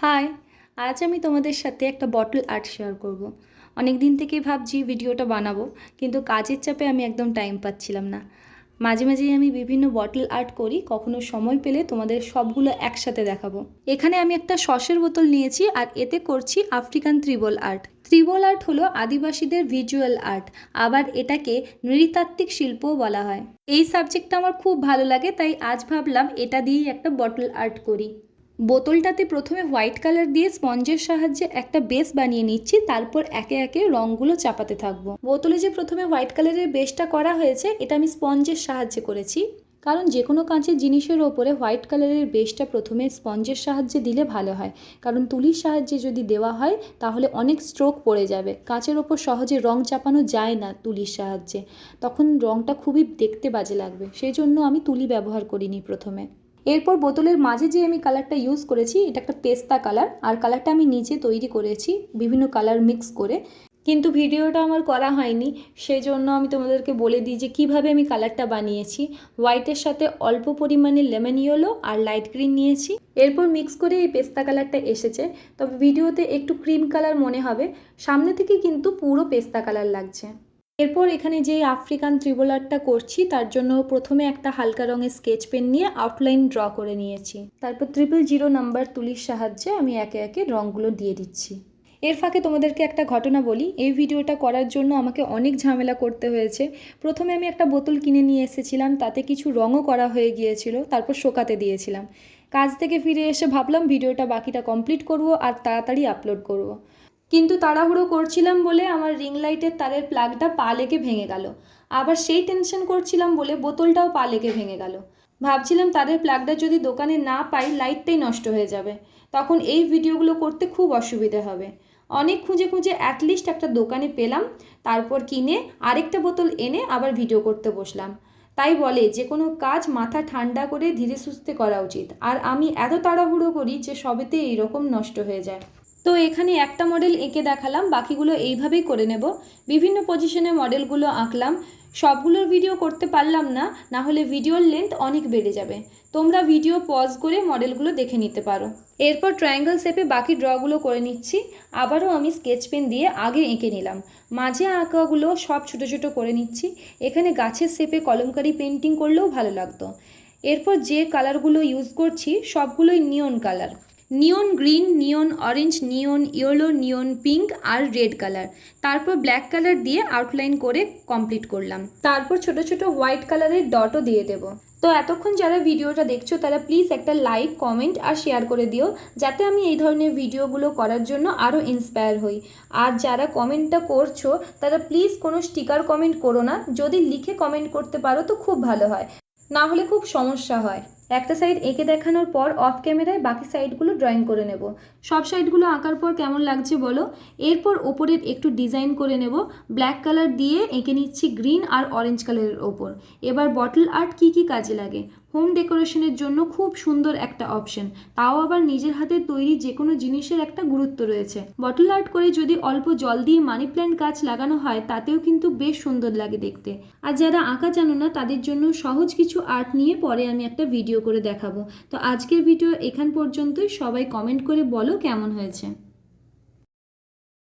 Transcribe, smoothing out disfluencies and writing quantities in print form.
High, আজ আমি তোমাদের সাথে একটা বটল আর্ট শেয়ার করব। অনেক দিন থেকেই ভাবছি ভিডিওটা বানাবো, কিন্তু কাজের চাপে আমি একদম টাইম পাচ্ছিলাম না। মাঝে মাঝেই আমি বিভিন্ন বটল আর্ট করি, কখনো সময় পেলে তোমাদের সবগুলো একসাথে দেখাবো। এখানে আমি একটা সসের বোতল নিয়েছি আর এতে করছি African tribal art. Tribal art হলো আদিবাসীদের ভিজুয়াল আর্ট, আবার এটাকে নৃতাত্ত্বিক শিল্পও বলা হয়। এই সাবজেক্টটা আমার খুব ভালো লাগে, তাই আজ ভাবলাম এটা দিয়েই একটা বটল আর্ট করি। বোতলটাতে প্রথমে হোয়াইট কালার দিয়ে স্পঞ্জের সাহায্যে একটা বেস বানিয়ে নিচ্ছি, তারপর একে একে রঙগুলো চাপাতে থাকবো। বোতলে যে প্রথমে হোয়াইট কালারের বেসটা করা হয়েছে, এটা আমি স্পঞ্জের সাহায্যে করেছি, কারণ যে কোনো কাঁচের জিনিসের ওপরে হোয়াইট কালারের বেসটা প্রথমে স্পঞ্জের সাহায্যে দিলে ভালো হয়। কারণ তুলির সাহায্যে যদি দেওয়া হয় তাহলে অনেক স্ট্রোক পড়ে যাবে, কাঁচের ওপর সহজে রং চাপানো যায় না তুলির সাহায্যে, তখন রংটা খুবই দেখতে বাজে লাগবে। সেই জন্য আমি তুলি ব্যবহার করিনি প্রথমে। এরপর বোতলের মাঝে যে আমি কালারটা ইউজ করেছি, এটা একটা পেস্তা কালার, আর কালারটা আমি নিজে তৈরি করেছি বিভিন্ন কালার মিক্স করে, কিন্তু ভিডিওটা আমার করা হয়নি। সেই জন্য আমি তোমাদেরকে বলে দিই যে কীভাবে আমি কালারটা বানিয়েছি। হোয়াইটের সাথে অল্প পরিমাণে লেমন ইয়েলো আর লাইট গ্রিন নিয়েছি, এরপর মিক্স করে এই পেস্তা কালারটা এসেছে। তবে ভিডিওতে একটু ক্রিম কালার মনে হবে, সামনে থেকে কিন্তু পুরো পেস্তা কালার লাগছে। এরপর এখানে যে আফ্রিকান ত্রিবল আর্টটা করছি, তার জন্য প্রথমে একটা হালকা রঙের স্কেচ পেন নিয়ে আউটলাইন ড্র করে নিয়েছি। তারপর 000 নাম্বার তুলির সাহায্যে আমি একে একে রঙগুলো দিয়ে দিচ্ছি। এর ফাঁকে তোমাদেরকে একটা ঘটনা বলি। এই ভিডিওটা করার জন্য আমাকে অনেক ঝামেলা করতে হয়েছে। প্রথমে আমি একটা বোতল কিনে নিয়ে এসেছিলাম, তাতে কিছু রঙও করা হয়ে গিয়েছিল, তারপর শোকাতে দিয়েছিলাম। কাজ থেকে ফিরে এসে ভাবলাম ভিডিওটা বাকিটা কমপ্লিট করব আর তাড়াতাড়ি আপলোড করব। কিন্তু তাড়াহুড়ো করছিলাম বলে আমার রিং লাইটের তারের প্লাগটা পা লেগে ভেঙে গেল। আবার সেই টেনশন করছিলাম বলে বোতলটাও পা লেগে ভেঙে গেল। ভাবছিলাম তারের প্লাগটা যদি দোকানে না পাই লাইটটাই নষ্ট হয়ে যাবে, তখন এই ভিডিওগুলো করতে খুব অসুবিধে হবে। অনেক খুঁজে খুঁজে অ্যাটলিস্ট একটা দোকানে পেলাম, তারপর কিনে আরেকটা বোতল এনে আবার ভিডিও করতে বসলাম। তাই বলে যে কোনো কাজ মাথা ঠান্ডা করে ধীরে সুস্থে করা উচিত, আর আমি এত তাড়াহুড়ো করি যে সবেতে এইরকম নষ্ট হয়ে যায়। তো এখানে একটা মডেল এঁকে দেখালাম, বাকিগুলো এইভাবেই করে নেব। বিভিন্ন পজিশনে মডেলগুলো আঁকলাম। সবগুলোর ভিডিও করতে পারলাম না, না হলে ভিডিওর লেন্থ অনেক বেড়ে যাবে। তোমরা ভিডিও পজ করে মডেলগুলো দেখে নিতে পারো। এরপর ট্রায়াঙ্গেল শেপে বাকি ড্রগুলো করে নিচ্ছি। আবারও আমি স্কেচ পেন দিয়ে আগে এঁকে নিলাম, মাঝে আঁকাগুলো সব ছোটো ছোটো করে নিচ্ছি। এখানে গাছের শেপে কলমকারি পেন্টিং করলেও ভালো লাগতো। এরপর যে কালারগুলো ইউজ করছি সবগুলোই নিয়ন কালার, নিয়ন গ্রিন, নিয়ন অরেঞ্জ, নিয়ন ইয়েলো, নিয়ন পিঙ্ক আর রেড কালার। তারপর ব্ল্যাক কালার দিয়ে আউটলাইন করে কমপ্লিট করলাম। তারপর ছোট ছোট হোয়াইট কালারের ডটও দিয়ে দেব। তো এতক্ষণ যারা ভিডিওটা দেখছো তারা প্লিজ একটা লাইক, কমেন্ট আর শেয়ার করে দিও, যাতে আমি এই ধরনের ভিডিওগুলো করার জন্য আরও ইন্সপায়ার হই। আর যারা কমেন্টটা করছো তারা প্লিজ কোনো স্টিকার কমেন্ট করো না, যদি লিখে কমেন্ট করতে পারো তো খুব ভালো হয়, না হলে খুব সমস্যা হয়। একটা সাইড এঁকে দেখানোর পর অফ ক্যামেরায় বাকি সাইডগুলো ড্রয়িং করে নেব। সব সাইডগুলো আঁকার পর কেমন লাগছে বলো। এরপর ওপরের একটু ডিজাইন করে নেব। ব্ল্যাক কালার দিয়ে এঁকে নিচ্ছি গ্রিন আর অরেঞ্জ কালারের ওপর। এবার বটল আর্ট কী কী কাজে লাগে। হোম ডেকোরেশনের জন্য খুব সুন্দর একটা অপশন, তাও আবার নিজের হাতে তৈরি যে কোনো জিনিসের একটা গুরুত্ব রয়েছে। বটল আর্ট করে যদি অল্প জল দিয়ে মানি প্ল্যান্ট গাছ লাগানো হয় তাতেও কিন্তু বেশ সুন্দর লাগে দেখতে। আর যারা আঁকা জানো না তাদের জন্য সহজ কিছু আর্ট নিয়ে পরে আমি একটা ভিডিও করে দেখাবো। তো আজকের ভিডিও এখান পর্যন্তই। সবাই কমেন্ট করে বলো কেমন হয়েছে।